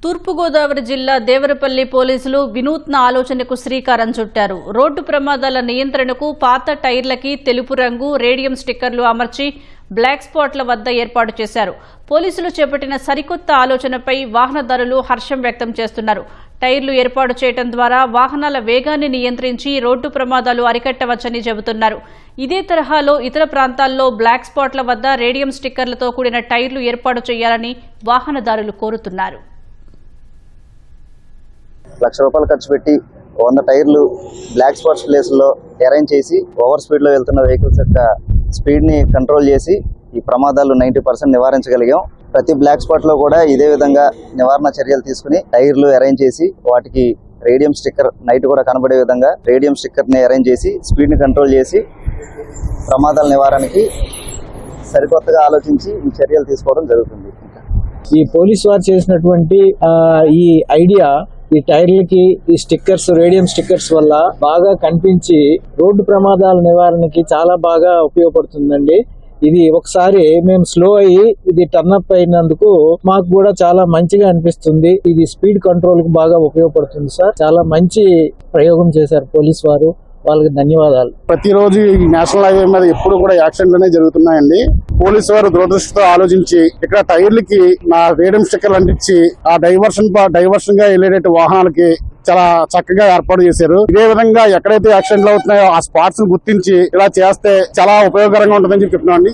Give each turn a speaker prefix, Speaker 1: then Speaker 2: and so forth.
Speaker 1: తూర్పుగోదావరి జిల్లా దేవరపల్లి పోలీసులు వినూత్న ఆలోచనకు శ్రీకారం చుట్టారు. రోడ్డు ప్రమాదాల నియంత్రణకు పాత టైర్లకి తెలుపు రంగు రేడియం స్టిక్కర్లు అమర్చి బ్లాక్ స్పాట్ల వద్ద ఏర్పాటు చేశారు. పోలీసులు చేపట్టిన సరికొత్త ఆలోచనపై వాహనదారులు హర్షం వ్యక్తం చేస్తున్నారు. టైర్లు ఏర్పాటు చేయడం ద్వారా వాహనాల వేగాన్ని నియంత్రించి రోడ్డు ప్రమాదాలు అరికట్టవచ్చని చెబుతున్నారు. ఇదే తరహాలో ఇతర ప్రాంతాల్లో బ్లాక్ స్పాట్ల వద్ద రేడియం స్టిక్కర్లతో కూడిన టైర్లు ఏర్పాటు చేయాలని వాహనదారులు కోరుతున్నారు.
Speaker 2: ₹1,00,000 ఖర్చు పెట్టి 100 టైర్లు బ్లాక్ స్పాట్స్ ప్లేస్లో అరేంజ్ చేసి ఓవర్ స్పీడ్లో వెళ్తున్న వెహికల్స్ యొక్క స్పీడ్ని కంట్రోల్ చేసి ఈ ప్రమాదాలు 90% నివారించగలిగాం. ప్రతి బ్లాక్ స్పాట్లో కూడా ఇదే విధంగా నివారణ చర్యలు తీసుకుని టైర్లు అరేంజ్ చేసి వాటికి రేడియం స్టిక్కర్ నైట్ కూడా కనబడే విధంగా రేడియం స్టిక్కర్ని అరేంజ్ చేసి స్పీడ్ని కంట్రోల్ చేసి ప్రమాదాల నివారణకి సరికొత్తగా ఆలోచించి ఈ చర్యలు తీసుకోవడం జరుగుతుంది.
Speaker 3: ఈ పోలీసు వారు చేసినటువంటి ఈ ఐడియా ఈ టైర్లకి ఈ స్టిక్కర్స్ రేడియం స్టిక్కర్స్ వల్ల బాగా కనిపించి రోడ్డు ప్రమాదాల నివారణకి చాలా బాగా ఉపయోగపడుతుందండి. ఇది ఒకసారి మేము స్లో అయ్యి ఇది టర్న్అప్ అయినందుకు మాకు కూడా చాలా మంచిగా అనిపిస్తుంది. ఇది స్పీడ్ కంట్రోల్ కు బాగా ఉపయోగపడుతుంది సార్. చాలా మంచి ప్రయోగం చేశారు పోలీసు వారు, వాళ్ళకి ధన్యవాదాలు.
Speaker 4: ప్రతిరోజు ఈ నేషనల్ హైవే మీద ఎప్పుడు కూడా యాక్సిడెంట్లనే జరుగుతున్నాయండి. పోలీసు వారు దురదృష్టితో ఆలోచించి ఇక్కడ టైర్లకి నా రేడియం స్టిక్కర్లు అంటించి ఆ డైవర్షన్ గా వెళ్ళేట వాహనాలకి చాలా చక్కగా ఏర్పాటు చేశారు. ఇదే విధంగా ఎక్కడైతే యాక్సిడెంట్లు అవుతున్నాయో ఆ స్పాట్స్ గుర్తించి ఇలా చేస్తే చాలా ఉపయోగకరంగా ఉంటుందని చెప్తున్నామండి.